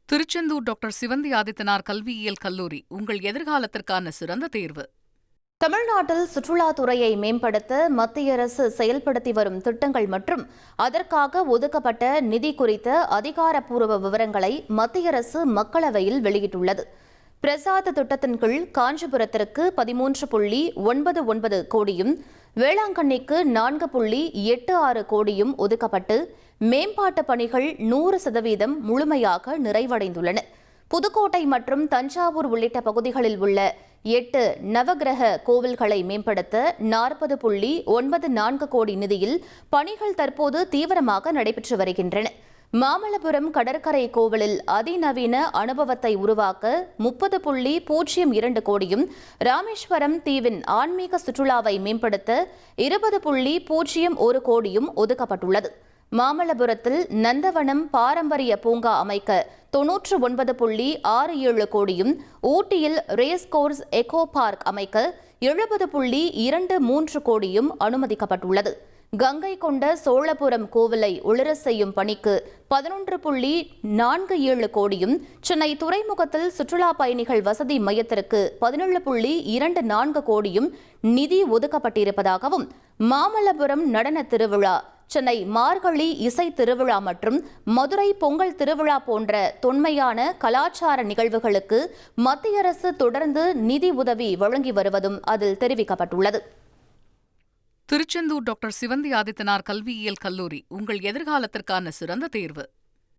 Tiruchendur doctor Sivanthi Adithanar கல்வியியல் கல்லூரி உங்கள் எதிர்காலத்திற்கான சிறந்த தேர்வு. தமிழ்நாட்டில் சுற்றுலாத்துறையை மேம்படுத்த மத்திய அரசு செயல்படுத்தி வரும் திட்டங்கள் மற்றும் அதற்காக ஒதுக்கப்பட்ட நிதி குறித்த அதிகாரப்பூர்வ விவரங்களை மத்திய அரசு மக்களவையில் வெளியிட்டுள்ளது. பிரசாத் திட்டத்தின் கீழ் காஞ்சிபுரத்திற்கு 13.99 கோடியும், வேளாங்கண்ணிக்கு 4.86 கோடியும் ஒதுக்கப்பட்டு மேம்பாட்டு பணிகள் 100% முழுமையாக நிறைவடைந்துள்ளன. புதுக்கோட்டை மற்றும் தஞ்சாவூர் உள்ளிட்ட பகுதிகளில் உள்ள 8 நவகிரக கோவில்களை மேம்படுத்த 40.94 கோடி நிதியில் பணிகள் தற்போது தீவிரமாக நடைபெற்று வருகின்றன. மாமல்லபுரம் கடற்கரை கோவிலில் அதிநவீன அனுபவத்தை உருவாக்க 30.02 கோடியும், ராமேஸ்வரம் தீவின் ஆன்மீக சுற்றுலாவை மேம்படுத்த 20.01 கோடியும் ஒதுக்கப்பட்டுள்ளது. மாமல்லபுரத்தில் நந்தவனம் பாரம்பரிய பூங்கா அமைக்க 99.67 கோடியும், ஊட்டியில் ரேஸ் கோர்ஸ் எக்கோ பார்க் அமைக்க 70.23 கோடியும் அனுமதிக்கப்பட்டுள்ளது. கங்கை கொண்ட சோழபுரம் கோவிலை ஒளிர செய்யும் பணிக்கு 11.47 கோடியும், சென்னை துறைமுகத்தில் சுற்றுலா பயணிகள் வசதி மையத்திற்கு 17.24 கோடியும் நிதி ஒதுக்கப்பட்டிருப்பதாகவும், மாமல்லபுரம் நடன திருவிழா, சென்னை மார்கழி இசை திருவிழா மற்றும் மதுரை பொங்கல் திருவிழா போன்ற தொன்மையான கலாச்சார நிகழ்வுகளுக்கு மத்திய அரசு தொடர்ந்து நிதி உதவி வழங்கி வருவதும் அதில் தெரிவிக்கப்பட்டுள்ளது. திருச்செந்தூர் டாக்டர் சிவந்தி ஆதித்தனார் கல்வியியல் கல்லூரி உங்கள் எதிர்காலத்திற்கான சிறந்த தேர்வு.